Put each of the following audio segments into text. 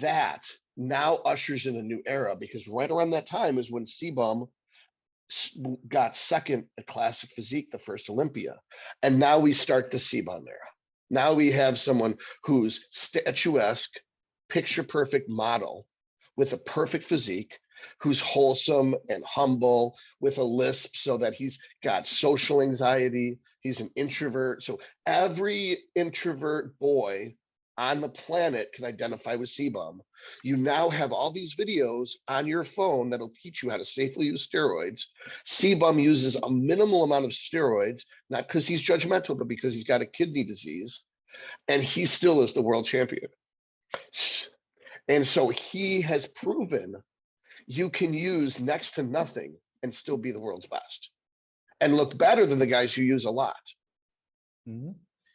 that now ushers in a new era, because right around that time is when CBum got second at Classic Physique, the first Olympia. And now we start the CBum era. Now we have someone who's statuesque, picture perfect model with a perfect physique, who's wholesome and humble with a lisp so that he's got social anxiety. He's an introvert. So every introvert boy on the planet can identify with CBum. You now have all these videos on your phone that'll teach you how to safely use steroids. CBum uses a minimal amount of steroids, not because he's judgmental, but because he's got a kidney disease, and he still is the world champion. And so he has proven you can use next to nothing and still be the world's best and look better than the guys who use a lot. Mm-hmm.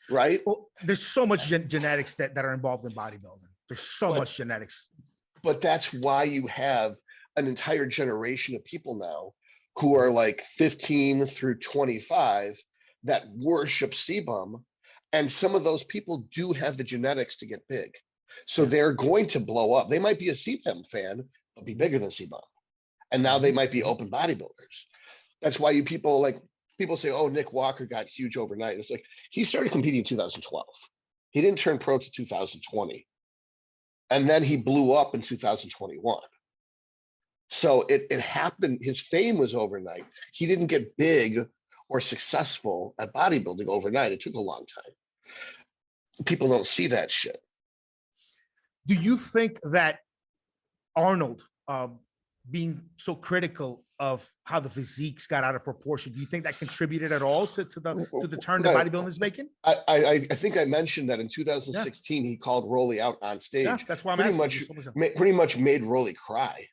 Right? Well, there's so much genetics that are involved in bodybuilding. There's so much genetics. But that's why you have an entire generation of people now who are like 15 through 25 that worship CBum. And some of those people do have the genetics to get big. So they're going to blow up. They might be a CBum fan, but be bigger than CBum. And now they might be open bodybuilders. That's why people say, oh, Nick Walker got huge overnight. It's like, he started competing in 2012. He didn't turn pro to 2020. And then he blew up in 2021. So it happened. His fame was overnight. He didn't get big or successful at bodybuilding overnight. It took a long time. People don't see that shit. Do you think that Arnold being so critical of how the physiques got out of proportion, do you think that contributed at all to the turn that bodybuilding is making? I think I mentioned that in 2016 he called Rolly out on stage. Yeah, that's why I'm asking. Pretty much made Rolly cry,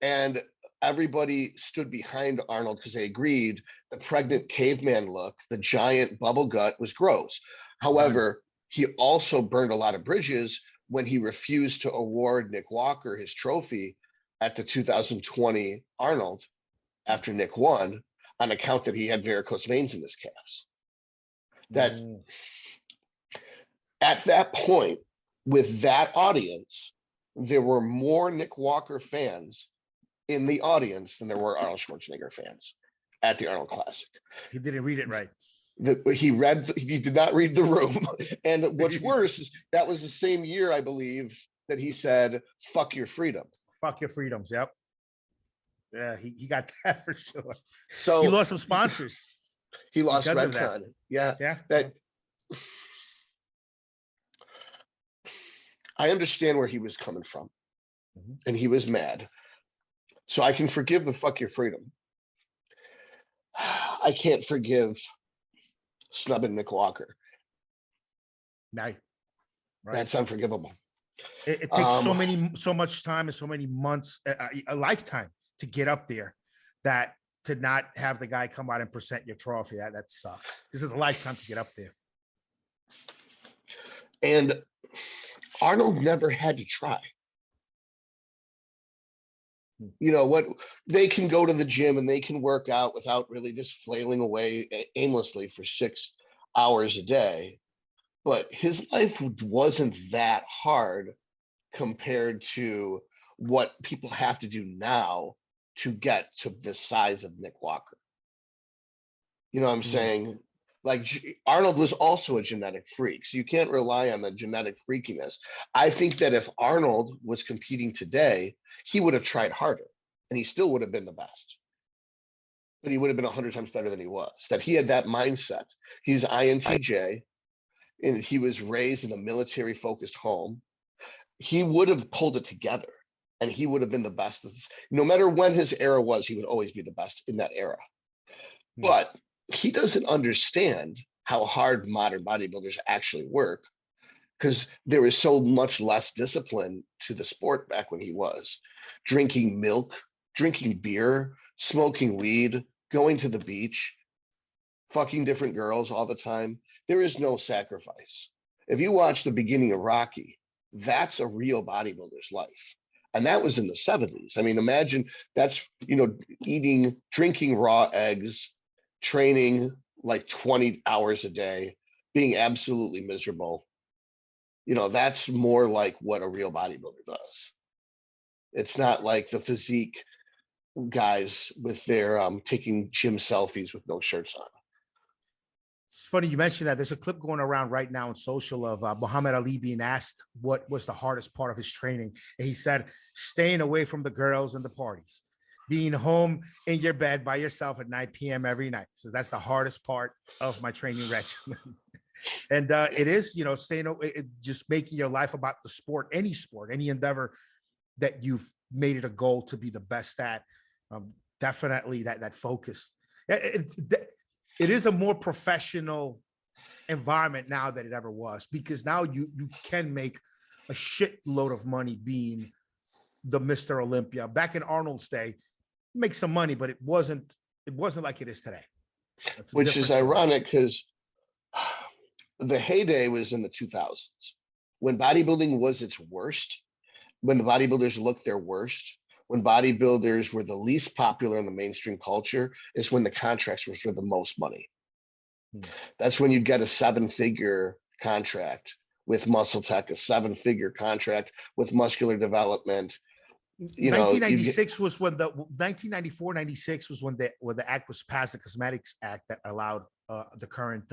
and everybody stood behind Arnold because they agreed the pregnant caveman look, the giant bubble gut, was gross. However, he also burned a lot of bridges when he refused to award Nick Walker his trophy at the 2020 Arnold after Nick won, on account that he had varicose veins in his calves. That at that point, with that audience, there were more Nick Walker fans in the audience than there were Arnold Schwarzenegger fans at the Arnold Classic. He didn't read it right. He did not read the room. And what's worse is that was the same year, I believe, that he said, fuck your freedom. Fuck your freedoms. Yep. Yeah, he got that for sure. So he lost some sponsors. He lost Redcon. Yeah. That I understand where he was coming from. And he was mad. So I can forgive the fuck your freedom. I can't forgive snubbing Nick Walker. No. Right. That's unforgivable. It takes so much time and so many months, a lifetime to get up there, that to not have the guy come out and present your trophy, that sucks. This is a lifetime to get up there. And Arnold never had to try. You know what? They can go to the gym and they can work out without really just flailing away aimlessly for 6 hours a day. But his life wasn't that hard compared to what people have to do now to get to the size of Nick Walker. You know what I'm saying? Like, Arnold was also a genetic freak, so you can't rely on the genetic freakiness. I think that if Arnold was competing today, he would have tried harder, and he still would have been the best. But he would have been 100 times better than he was. That he had that mindset. He's INTJ, and he was raised in a military-focused home. He would have pulled it together, and he would have been the best. No matter when his era was, he would always be the best in that era. But he doesn't understand how hard modern bodybuilders actually work, because there is so much less discipline to the sport back when he was. Drinking milk, drinking beer, smoking weed, going to the beach, fucking different girls all the time. There is no sacrifice. If you watch the beginning of Rocky, that's a real bodybuilder's life. And that was in the 70s. I mean, imagine that's, drinking raw eggs, training like 20 hours a day, being absolutely miserable, that's more like what a real bodybuilder does. It's not like the physique guys with their taking gym selfies with no shirts on. It's funny you mentioned that. There's a clip going around right now on social of Muhammad Ali being asked what was the hardest part of his training. And he said, staying away from the girls and the parties, being home in your bed by yourself at 9 p.m. every night. So that's the hardest part of my training regimen. And it is, staying, just making your life about the sport, any endeavor that you've made it a goal to be the best at. Definitely that focus. It is a more professional environment now than it ever was, because now you can make a shitload of money being the Mr. Olympia. Back in Arnold's day, make some money, but it wasn't like it is today. Which is ironic because the heyday was in the 2000s when bodybuilding was its worst, when the bodybuilders looked their worst, when bodybuilders were the least popular in the mainstream culture, is when the contracts were for the most money. That's when you get a 7-figure contract with Muscle Tech, a 7-figure contract with Muscular Development. 1996 was when the 1994, 96 was when the act was passed, the Cosmetics Act, that allowed the current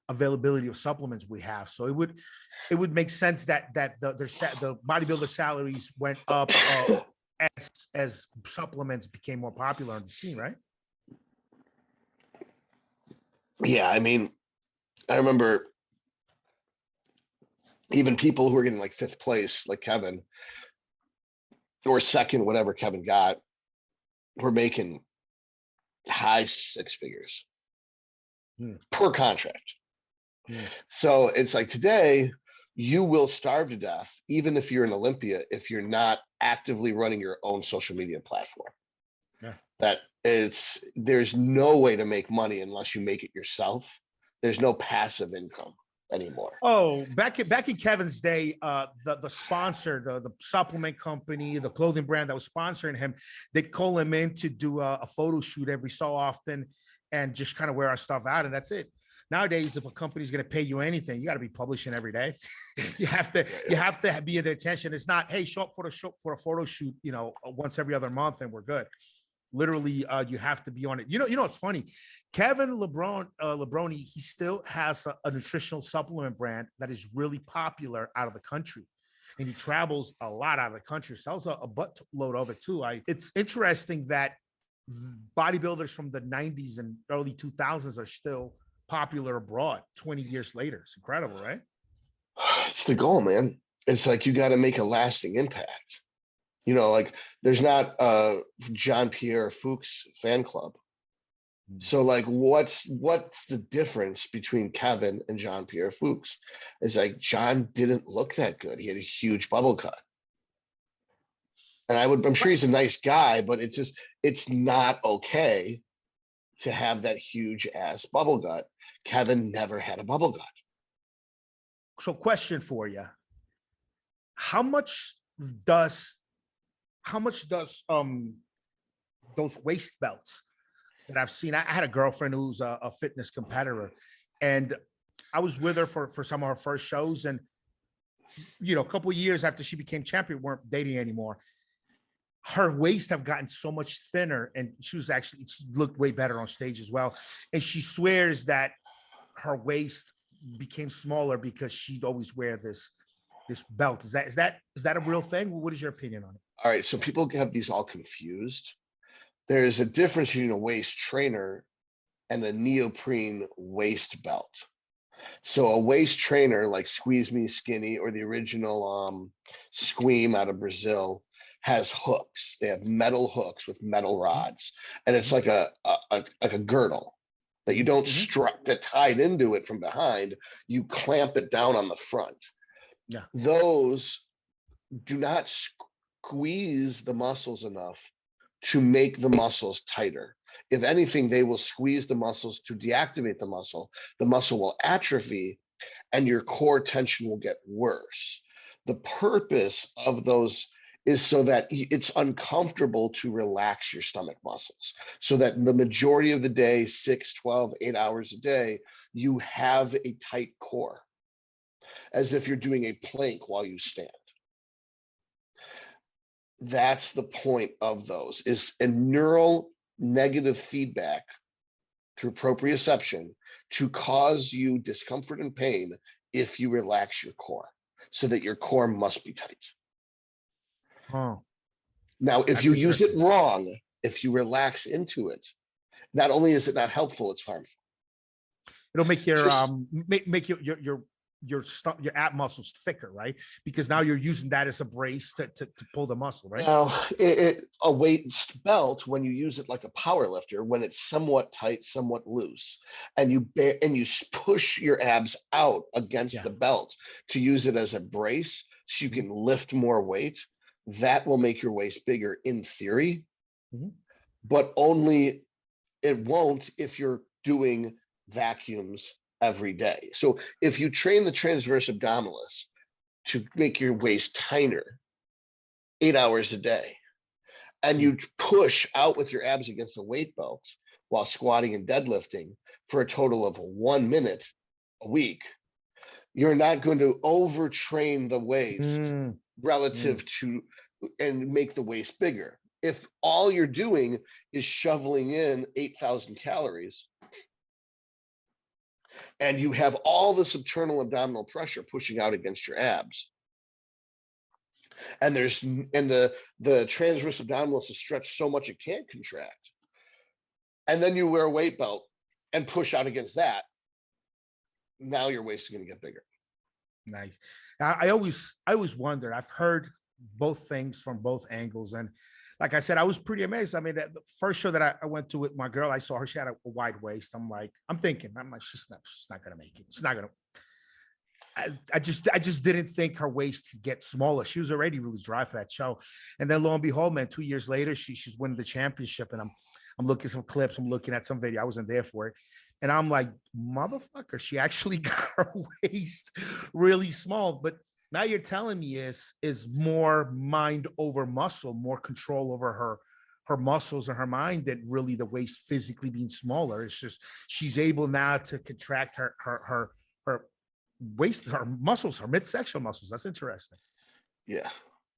availability of supplements we have. So it would make sense that the bodybuilder salaries went up as supplements became more popular on the scene, right? Yeah, I mean, I remember even people who were getting like 5th place, like Kevin, or 2nd, whatever Kevin got, were making high 6 figures per contract. So it's like today, you will starve to death, even if you're an Olympia, if you're not actively running your own social media platform. That there's no way to make money unless you make it yourself. There's no passive income anymore. Oh, back in Kevin's day, the sponsor, the supplement company, the clothing brand that was sponsoring him, they'd call him in to do a photo shoot every so often and just kind of wear our stuff out, and that's it. Nowadays, if a company's going to pay you anything, you got to be publishing every day. you have to be at the attention. It's not, hey, show up for a photo shoot, once every other month and we're good. Literally, you have to be on it. It's funny. Kevin Lebroni, he still has a nutritional supplement brand that is really popular out of the country. And he travels a lot out of the country, sells a buttload of it too. It's interesting that bodybuilders from the 90s and early 2000s are still popular abroad 20 years later. It's incredible, right? It's the goal, man. It's like you got to make a lasting impact. Like there's not a Jean-Pierre Fuchs fan club. So like what's the difference between Kevin and Jean-Pierre Fuchs? It's like John didn't look that good. He had a huge bubble cut. And I'm sure he's a nice guy, but it's not okay to have that huge ass bubble gut. Kevin never had a bubble gut. So question for you. How much does those waist belts that I've seen? I had a girlfriend who's a fitness competitor, and I was with her for some of her first shows. And, a couple of years after she became champion, we weren't dating anymore. Her waist have gotten so much thinner, and she looked way better on stage as well. And she swears that her waist became smaller because she'd always wear this belt. Is that a real thing? What is your opinion on it? All right, so people have these all confused. There's a difference between a waist trainer and a neoprene waist belt. So a waist trainer like Squeeze Me Skinny or the original Squeam out of Brazil has hooks. They have metal hooks with metal rods, and it's like a girdle that you don't strap that tied into it from behind. You clamp it down on the front. Yeah, those do not squeeze the muscles enough to make the muscles tighter. If anything, they will squeeze the muscles to deactivate the muscle. The muscle will atrophy and your core tension will get worse. The purpose of those is so that it's uncomfortable to relax your stomach muscles, so that the majority of the day, 6, 12, 8 hours a day, you have a tight core. as if you're doing a plank while you stand. That's the point of those, is a neural negative feedback through proprioception to cause you discomfort and pain if you relax your core, so that your core must be tight. Oh, Now, if that's you use it interesting. wrong, if you relax into it, not only is it not helpful, it's harmful. It'll make your Just make your ab muscles thicker, right? Because now you're using that as a brace to pull the muscle, right? now, a weight belt, when you use it like a power lifter, when it's somewhat tight, somewhat loose, and you push your abs out against Yeah. the belt to use it as a brace, so you Mhm. can lift more weight, that will make your waist bigger in theory, Mhm. but only it won't if you're doing vacuums every day. So if you train the transverse abdominis to make your waist tinier 8 hours a day, and you push out with your abs against the weight belt while squatting and deadlifting for a total of 1 minute a week, you're not going to overtrain the waist Mm, relative mm. to and make the waist bigger. If all you're doing is shoveling in 8,000 calories and you have all the subternal abdominal pressure pushing out against your abs, and the transverse abdominis is stretched so much it can't contract, and then you wear a weight belt and push out against that, now your waist is going to get bigger. Nice. I always wondered. I've heard both things from both angles, and like I said, I was pretty amazed. I mean, the first show that I went to with my girl, I saw her. She had a wide waist. I'm like, I'm like, she's not gonna make it. She's not gonna. I just didn't think her waist could get smaller. She was already really dry for that show, and then lo and behold, man, 2 years later, she's winning the championship, and I'm looking at some clips, I'm looking at some video. I wasn't there for it, and I'm like, motherfucker, she actually got her waist really small. But now you're telling me is more mind over muscle, more control over her muscles and her mind than really the waist physically being smaller. It's just she's able now to contract her waist, her muscles, her midsection muscles. That's interesting. Yeah.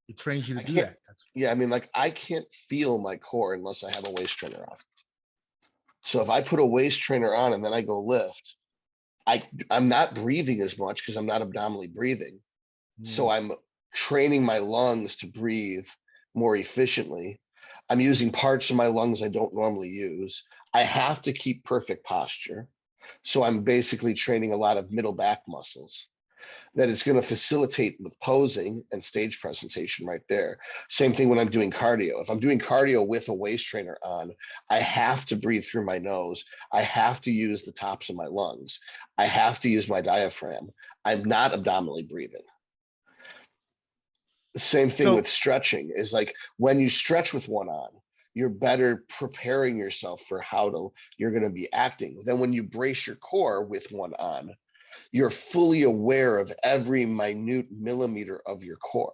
It trains you to I do can't, that. That's yeah, I mean, like, I can't feel my core unless I have a waist trainer on. So if I put a waist trainer on and then I go lift, I'm not breathing as much because I'm not abdominally breathing. So mm, I'm training my lungs to breathe more efficiently. I'm using parts of my lungs I don't normally use. I have to keep perfect posture. So I'm basically training a lot of middle back muscles that it's going to facilitate with posing and stage presentation right there. Same thing when I'm doing cardio. If I'm doing cardio with a waist trainer on, I have to breathe through my nose. I have to use the tops of my lungs. I have to use my diaphragm. I'm not abdominally breathing. The same thing so with stretching is like when you stretch with one on, you're better preparing yourself for you're going to be acting. Then when you brace your core with one on, you're fully aware of every minute millimeter of your core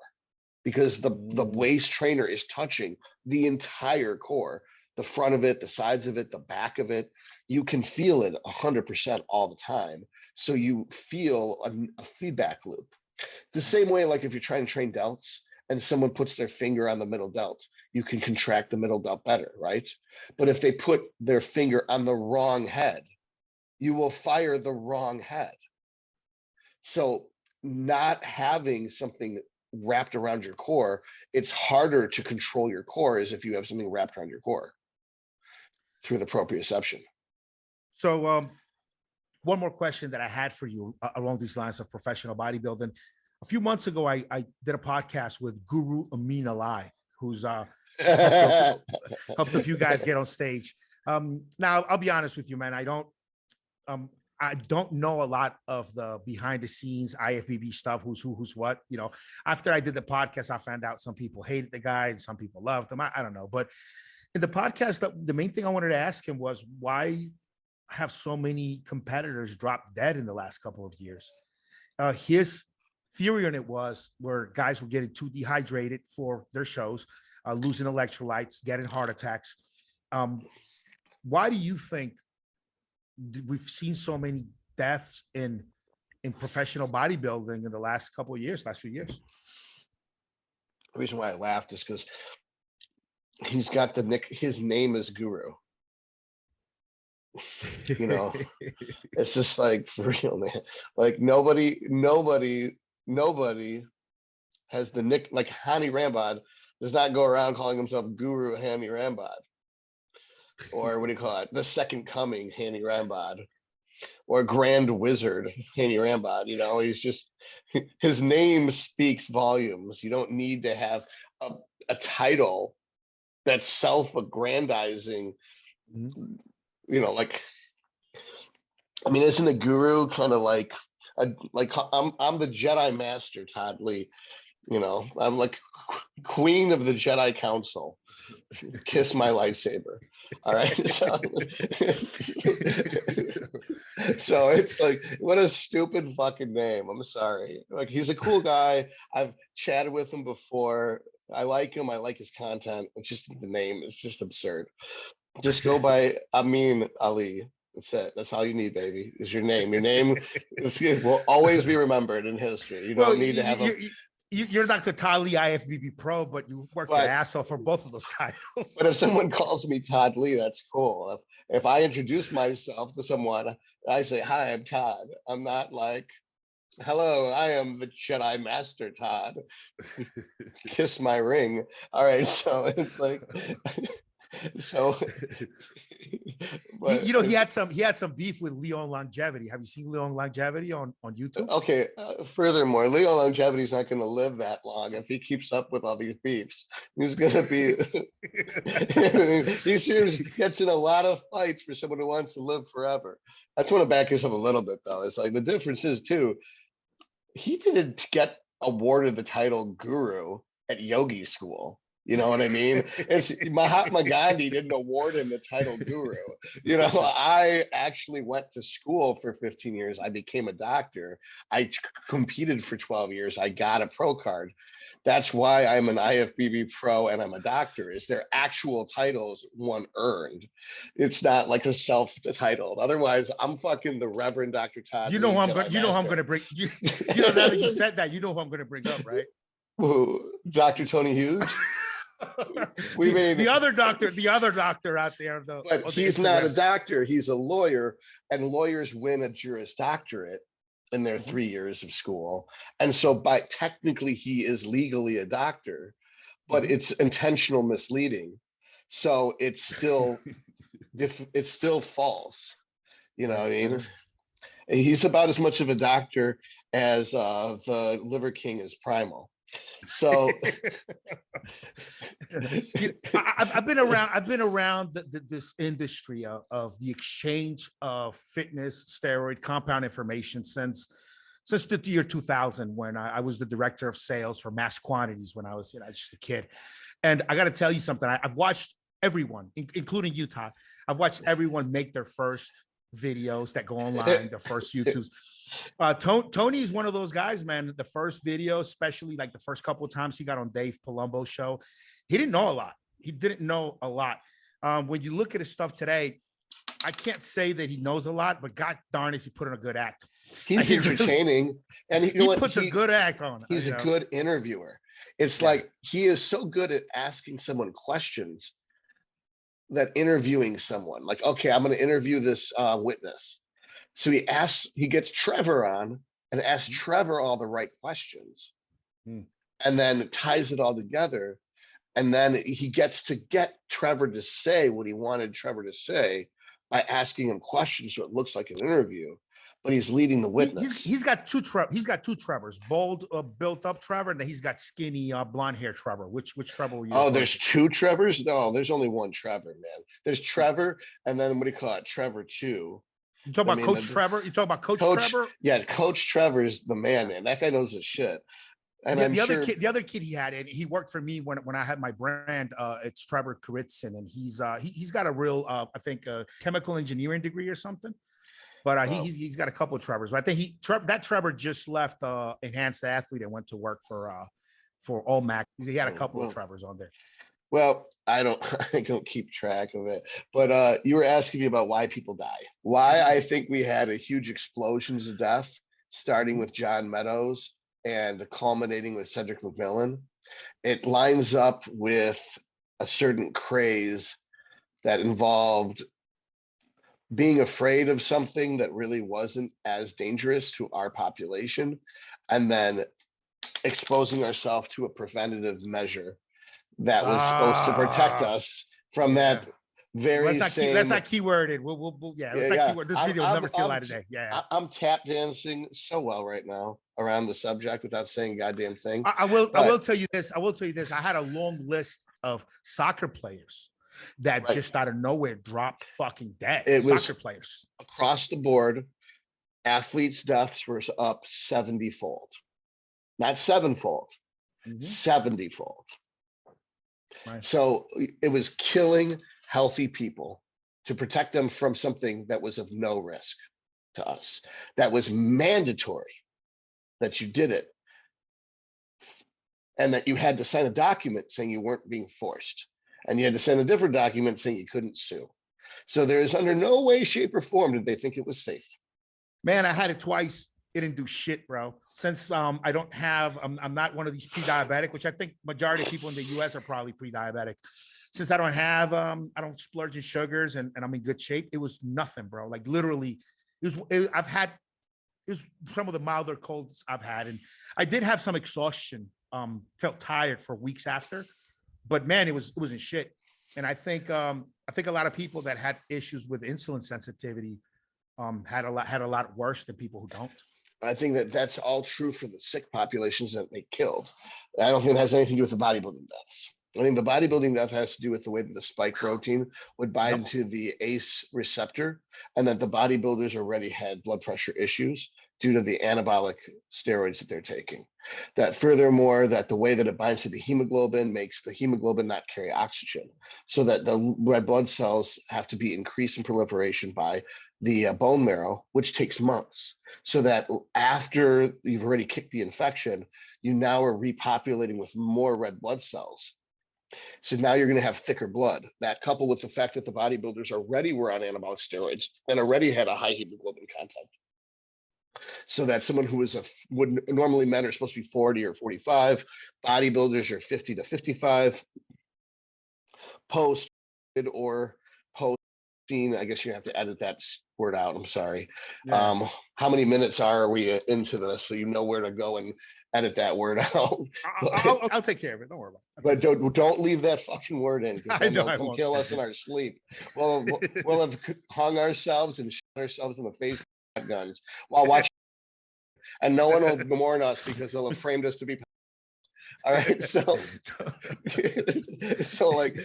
because the mm, waist trainer is touching the entire core, the front of it, the sides of it, the back of it. You can feel it 100% all the time. So you feel a feedback loop. The same way, like if you're trying to train delts and someone puts their finger on the middle delt, you can contract the middle delt better, right? But if they put their finger on the wrong head, you will fire the wrong head. So not having something wrapped around your core, it's harder to control your core as if you have something wrapped around your core through the proprioception. so one more question that I had for you along these lines of professional bodybuilding. A few months ago, I did a podcast with Guru Amin Ali, who's helped helped a few guys get on stage. Now, I'll be honest with you, man. Um, I don't know a lot of the behind the scenes IFBB stuff. Who's who, who's what. You know, after I did the podcast, I found out some people hated the guy and some people loved him. I don't know, but in the podcast, the main thing I wanted to ask him was why have so many competitors dropped dead in the last couple of years. His theory on it was where guys were getting too dehydrated for their shows, losing electrolytes, getting heart attacks. Um, why do you think we've seen so many deaths in professional bodybuilding in the last few years. The reason why I laughed is because he's got his name is Guru. You know, it's just like, for real, man. Like nobody has the nick, like Hani Rambod does not go around calling himself Guru Hani Rambod, or what do you call it, the second coming Hani Rambod, or Grand Wizard Hani Rambod. You know, he's just, his name speaks volumes. You don't need to have a title that's self-aggrandizing. You know, like, I mean, isn't a guru kind of like I'm the Jedi Master, Todd Lee. You know, I'm like Queen of the Jedi Council. Kiss my lightsaber. All right. So it's like, what a stupid fucking name. I'm sorry. Like, he's a cool guy. I've chatted with him before. I like him. I like his content. It's just the name is just absurd. Just go by Amin Ali. That's it. That's all you need, baby. Is your name. Your name will always be remembered in history. You don't need to have you're Dr. Todd Lee, IFBB Pro, but you worked your ass off for both of those titles. But if someone calls me Todd Lee, that's cool. If I introduce myself to someone, I say, "Hi, I'm Todd." I'm not like, "Hello, I am the Jedi Master Todd." Kiss my ring. All right, so it's like, so. But you know, he had some beef with Leon Longevity. Have you seen Leon Longevity on YouTube? Okay. Furthermore, Leon Longevity is not going to live that long if he keeps up with all these beefs. He's going to be. He gets in a lot of fights for someone who wants to live forever. I just want to back this up a little bit, though. It's like the difference is too. He didn't get awarded the title Guru at yogi school. You know what I mean? It's Mahatma Gandhi didn't award him the title Guru. You know, I actually went to school for 15 years. I became a doctor. I competed for 12 years. I got a pro card. That's why I'm an IFBB pro and I'm a doctor. Is their actual titles one earned? It's not like a self-titled. Otherwise, I'm fucking the Reverend Dr. Todd. You know who I'm going. You know who I'm going to bring. You know, now that you said that, you know who I'm going to bring up, right? Who? Dr. Tony Hughes. The other doctor out there, though. But he's not a doctor. He's a lawyer, and lawyers win a Juris Doctorate in their 3 years of school, and so technically he is legally a doctor, but it's intentional misleading, so it's still it's still false. You know what I mean? He's about as much of a doctor as the Liver King is Primal. So I've been around this industry of the exchange of fitness, steroid, compound information since the year 2000, when I was the director of sales for Mass Quantities when I was just a kid. And I got to tell you something. I've watched everyone, including you, Todd. I've watched everyone make their first videos that go online, the first YouTubes. Tony is one of those guys, man. The first video, especially like the first couple of times he got on Dave Palumbo's show, he didn't know a lot. When you look at his stuff today, I can't say that he knows a lot, but God darn it, he put on a good act. He's entertaining, and he puts a good act on. He's a good interviewer. It's like he is so good at asking someone questions that interviewing someone, like, okay, I'm going to interview this witness. So he gets Trevor on and asks Trevor all the right questions, and then ties it all together. And then he gets to get Trevor to say what he wanted Trevor to say by asking him questions, so it looks like an interview, but he's leading the witness. He's got two Trevors, bold, built up Trevor, and then he's got skinny, blonde hair Trevor. Which Trevor were you? Oh, there's two Trevors? No, there's only one Trevor, man. There's Trevor, and then what do you call it? Trevor 2. You talk about Coach Trevor? You talk about Coach Trevor? Yeah, Coach Trevor is the man. That guy knows his shit. And the other kid he had, and he worked for me when I had my brand. It's Trevor Kuritzin, and he's got a real I think chemical engineering degree or something. But he's got a couple of Trevors. But I think that Trevor just left Enhanced Athlete and went to work for Allmac. He had a couple of Trevors on there. Well, I don't keep track of it. But you were asking me about why people die. Why I think we had a huge explosions of death starting with John Meadows and culminating with Cedric McMillan, it lines up with a certain craze that involved being afraid of something that really wasn't as dangerous to our population, and then exposing ourselves to a preventative measure that was supposed to protect us from Yeah. that very same. Let's not keyword it. Yeah. Let's not keyword. This video will never see a light of day. Yeah. I'm tap dancing so well right now around the subject without saying a goddamn thing. I will tell you this. I had a long list of soccer players that just out of nowhere dropped fucking dead. Soccer players across the board. Athletes' deaths were up 70-fold, not 7-fold, 70-fold. Right. So it was killing healthy people to protect them from something that was of no risk to us, that was mandatory, that you did it, and that you had to sign a document saying you weren't being forced, and you had to send a different document saying you couldn't sue. So there is under no way, shape, or form did they think it was safe. Man, I had it twice. It didn't do shit, bro. Since I don't have, I'm not one of these pre-diabetic, which I think majority of people in the US are probably pre-diabetic. Since I don't have, I don't splurge in sugars and I'm in good shape. It was nothing, bro. Like literally, it was some of the milder colds I've had. And I did have some exhaustion, felt tired for weeks after, but man, it wasn't shit. And I think a lot of people that had issues with insulin sensitivity had a lot worse than people who don't. I think that that's all true for the sick populations that they killed. I don't think it has anything to do with the bodybuilding deaths. I think the bodybuilding death has to do with the way that the spike protein would bind to the ACE receptor, and that the bodybuilders already had blood pressure issues due to the anabolic steroids that they're taking. That furthermore, that the way that it binds to the hemoglobin makes the hemoglobin not carry oxygen, so that the red blood cells have to be increased in proliferation by the bone marrow, which takes months. So that after you've already kicked the infection, you now are repopulating with more red blood cells. So now you're going to have thicker blood. That coupled with the fact that the bodybuilders already were on anabolic steroids and already had a high hemoglobin content. So that someone who would normally, men are supposed to be 40 or 45, bodybuilders are 50 to 55. Post or post scene, I guess you have to edit that word out. I'm sorry. Yeah. How many minutes are we into this? So you know where to go and edit that word out. I'll take care of it. Don't worry about it. But don't leave that fucking word in, because then they'll come kill us in our sleep. We'll have hung ourselves and shot ourselves in the face with guns while watching, and no one will mourn us because they'll have framed us to be. All right, so like,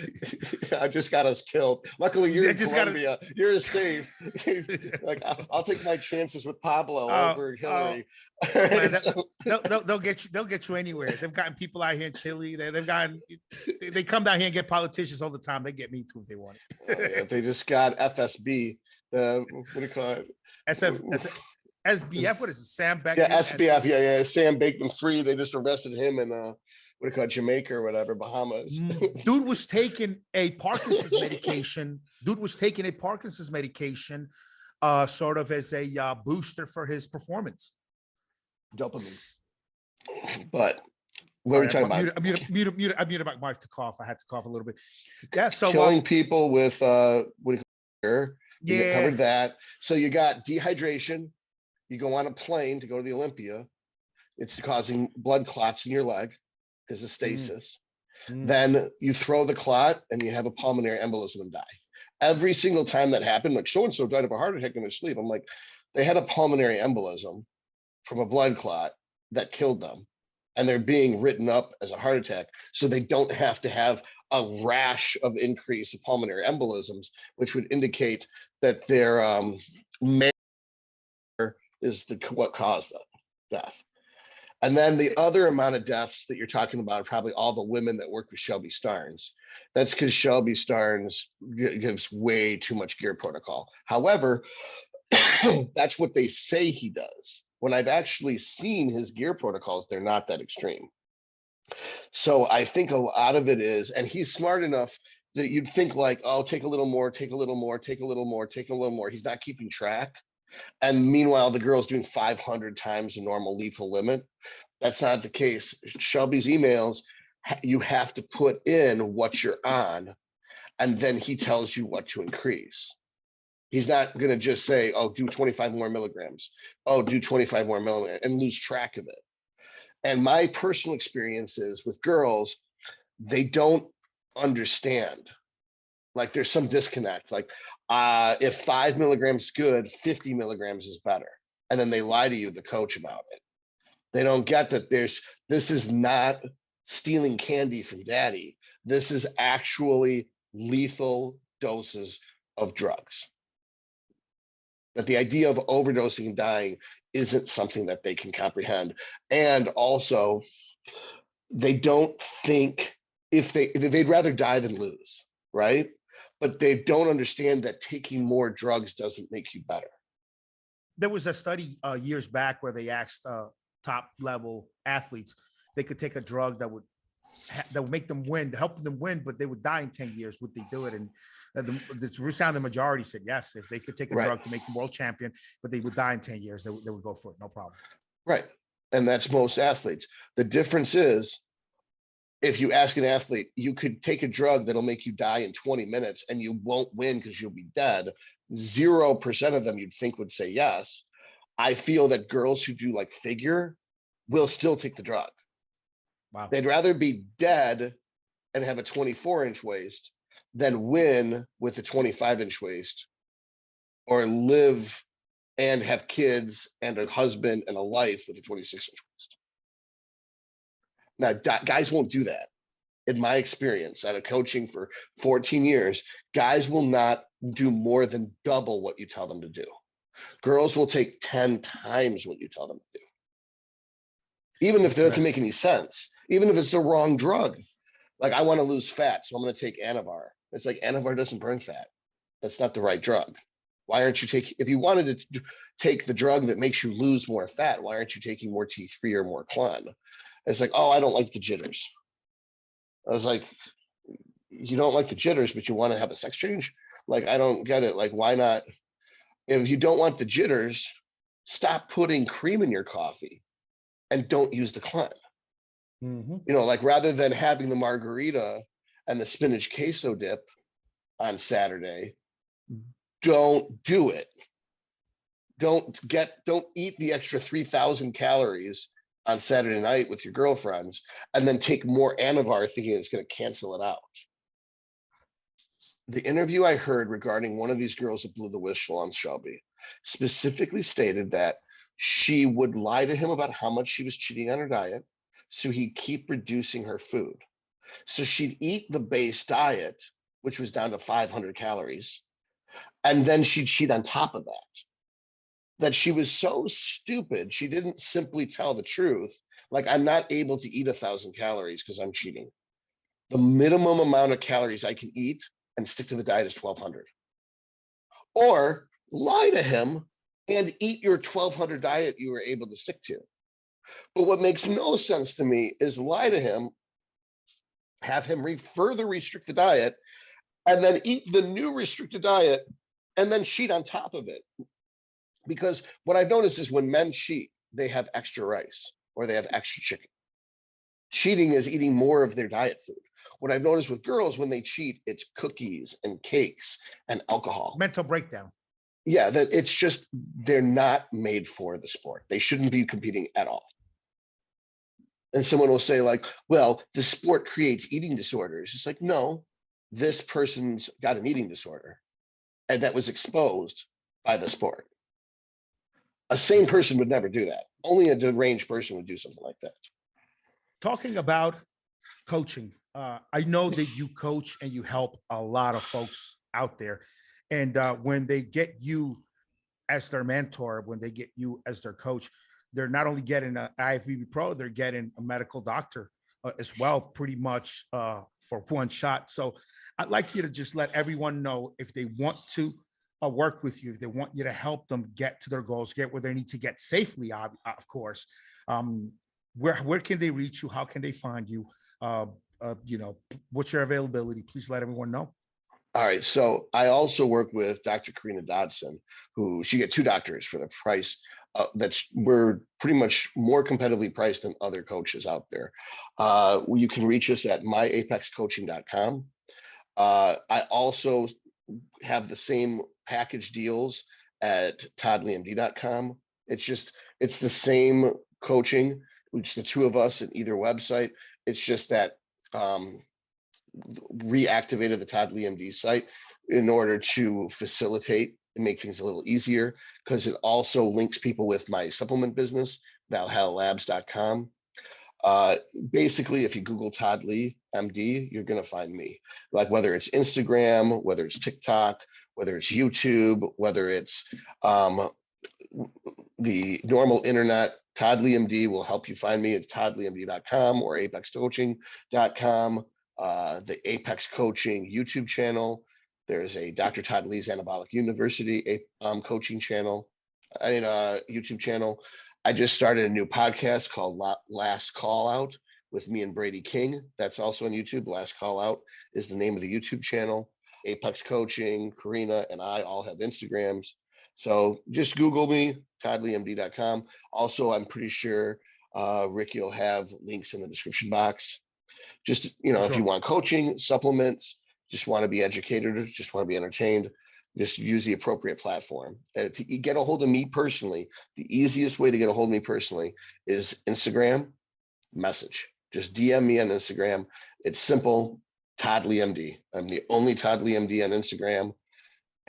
I just got us killed. Luckily, you're in Colombia. You're safe. Like, I'll take my chances with Pablo over Hillary. Man, they'll get you anywhere. They've gotten people out here in Chile. They come down here and get politicians all the time. They get me too if they want it. Yeah, they just got FSB. What do you call it? SBF, what is it? Sam Beckman? Yeah, SBF, yeah. Sam Bankman-Fried. They just arrested him in what do you call it, Jamaica or whatever, Bahamas. Dude was taking a Parkinson's medication. Sort of as a booster for his performance. Dopamine. But what are we talking about? I muted my mic to cough. I had to cough a little bit. Yeah, so killing people with what do you call it? Yeah, covered that. So you got dehydration. You go on a plane to go to the Olympia. It's causing blood clots in your leg because of stasis. Then you throw the clot and you have a pulmonary embolism and die. Every single time that happened, like so-and-so died of a heart attack in their sleep. I'm like, they had a pulmonary embolism from a blood clot that killed them. And they're being written up as a heart attack. So they don't have to have a rash of increase of pulmonary embolisms, which would indicate that their is what caused the death. And then the other amount of deaths that you're talking about are probably all the women that work with Shelby Starnes. That's because Shelby Starnes gives way too much gear protocol. However, that's what they say he does. When I've actually seen his gear protocols, they're not that extreme. So I think a lot of it is, and he's smart enough that you'd think like, oh, take a little more, take a little more, take a little more, take a little more. He's not keeping track. And meanwhile, the girl's doing 500 times the normal lethal limit. That's not the case. Shelby's emails, you have to put in what you're on, and then he tells you what to increase. He's not going to just say, oh, do 25 more milligrams. Oh, do 25 more milligrams and lose track of it. And my personal experience is with girls, they don't understand. Like there's some disconnect. Like if 5 milligrams is good, 50 milligrams is better. And then they lie to you, the coach, about it. They don't get that this is not stealing candy from daddy. This is actually lethal doses of drugs. That the idea of overdosing and dying isn't something that they can comprehend. And also, they don't think they'd rather die than lose, right? But they don't understand that taking more drugs doesn't make you better. There was a study years back where they asked top level athletes if they could take a drug that would make them win, help them win, but they would die in 10 years. Would they do it? And the resounding majority said yes. If they could take a drug to make them world champion, but they would die in 10 years, they would go for it. No problem. Right. And that's most athletes. The difference is, if you ask an athlete, you could take a drug that'll make you die in 20 minutes and you won't win because you'll be dead. 0% of them you'd think would say yes. I feel that girls who do like figure will still take the drug. Wow. They'd rather be dead and have a 24-inch waist than win with a 25-inch waist, or live and have kids and a husband and a life with a 26-inch waist. Now, guys won't do that. In my experience, out of coaching for 14 years, guys will not do more than double what you tell them to do. Girls will take 10 times what you tell them to do. Even if that doesn't make any sense, even if it's the wrong drug. Like, I want to lose fat, so I'm going to take Anavar. It's like, Anavar doesn't burn fat. That's not the right drug. Why aren't you taking, if you wanted to take the drug that makes you lose more fat, why aren't you taking more T3 or more Clon? It's like, oh, I don't like the jitters. I was like, you don't like the jitters, but you want to have a sex change? Like, I don't get it. Like, why not? If you don't want the jitters, stop putting cream in your coffee and don't use the Clon. Mm-hmm. You know, like, rather than having the margarita and the spinach queso dip on Saturday, don't do it. Don't eat the extra 3,000 calories on Saturday night with your girlfriends and then take more Anavar thinking it's going to cancel it out. The interview I heard regarding one of these girls that blew the whistle on Shelby specifically stated that she would lie to him about how much she was cheating on her diet, so he'd keep reducing her food. So she'd eat the base diet, which was down to 500 calories, and then she'd cheat on top of that. That she was so stupid, she didn't simply tell the truth. Like, I'm not able to eat 1,000 calories because I'm cheating. The minimum amount of calories I can eat and stick to the diet is 1,200. Or lie to him and eat your 1,200 diet you were able to stick to. But what makes no sense to me is lie to him, have him further restrict the diet, and then eat the new restricted diet and then cheat on top of it. Because what I've noticed is when men cheat, they have extra rice or they have extra chicken. Cheating is eating more of their diet food. What I've noticed with girls, when they cheat, it's cookies and cakes and alcohol. Mental breakdown. Yeah, that it's just, they're not made for the sport. They shouldn't be competing at all. And someone will say like, well, the sport creates eating disorders. It's like, no, this person's got an eating disorder and that was exposed by the sport. A sane person would never do that. Only a deranged person would do something like that. Talking about coaching, I know that you coach and you help a lot of folks out there. And when they get you as their mentor, when they get you as their coach, they're not only getting an IFBB pro, they're getting a medical doctor as well, pretty much for one shot. So I'd like you to just let everyone know, if they want to work with you, if they want you to help them get to their goals, get where they need to get safely, of course, where can they reach you? How can they find you? You know, what's your availability? Please let everyone know. All right. So I also work with Dr. Karina Dodson, who she get two doctors for the price. We're pretty much more competitively priced than other coaches out there. You can reach us at myapexcoaching.com. I also have the same package deals at toddleemd.com. It's the same coaching. It's the two of us at either website. It's just that reactivated the Todd Lee MD site in order to facilitate and make things a little easier, because it also links people with my supplement business, valhallabs.com. Basically, if you Google Todd Lee MD, you're going to find me. Like whether it's Instagram, whether it's TikTok, whether it's YouTube, whether it's the normal internet, Todd Lee MD will help you find me at toddleemd.com or apexcoaching.com. The Apex Coaching YouTube channel. There's a Dr. Todd Lee's Anabolic University coaching channel, YouTube channel. I just started a new podcast called Last Call Out with me and Brady King. That's also on YouTube. Last Call Out is the name of the YouTube channel. Apex Coaching, Karina, and I all have Instagrams. So just Google me, toddleemd.com. Also, I'm pretty sure Ricky will have links in the description box. Just, if you want coaching, supplements, just want to be educated, just want to be entertained, just use the appropriate platform. To get a hold of me personally, the easiest way to get a hold of me personally is Instagram message. Just DM me on Instagram. It's simple, Todd Lee MD. I'm the only Todd Lee MD on Instagram,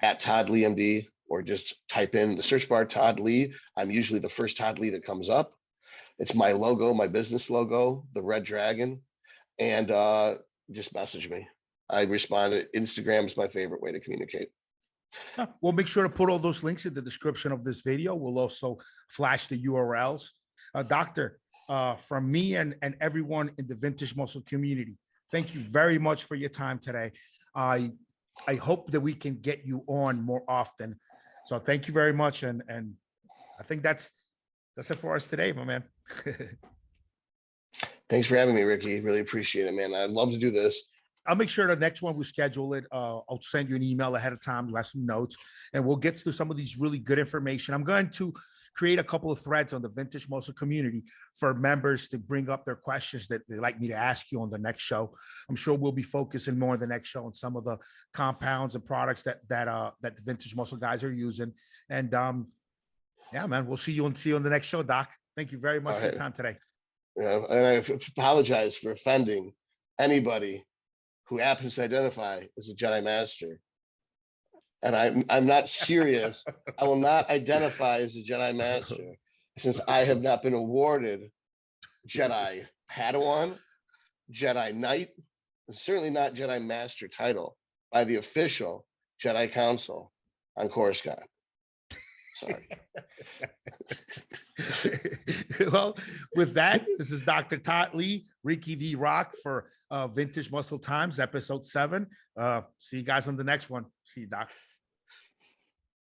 at Todd Lee MD, or just type in the search bar Todd Lee. I'm usually the first Todd Lee that comes up. It's my logo, my business logo, the red dragon. And just message me. I respond. Instagram is my favorite way to communicate. We'll make sure to put all those links in the description of this video. We'll also flash the URLs. Doctor, from me and everyone in the Vintage Muscle community, thank you very much for your time today. I hope that we can get you on more often. So thank you very much. And I think that's it for us today, my man. Thanks for having me, Ricky. Really appreciate it, man. I'd love to do this. I'll make sure the next one we schedule it. I'll send you an email ahead of time. You have some notes, and we'll get through some of these really good information. I'm going to create a couple of threads on the Vintage Muscle community for members to bring up their questions that they'd like me to ask you on the next show. I'm sure we'll be focusing more on the next show on some of the compounds and products that the Vintage Muscle guys are using. And yeah, man, we'll see you on the next show, Doc. Thank you very much for your time today. Yeah, and I apologize for offending anybody who happens to identify as a Jedi Master. And I'm not serious. I will not identify as a Jedi Master since I have not been awarded Jedi Padawan, Jedi Knight, and certainly not Jedi Master title by the official Jedi Council on Coruscant. Sorry. Well, with that, this is Dr. Todd Lee, Ricky V. Rock for Vintage Muscle Times, episode 7. See you guys on the next one. See you, Doc.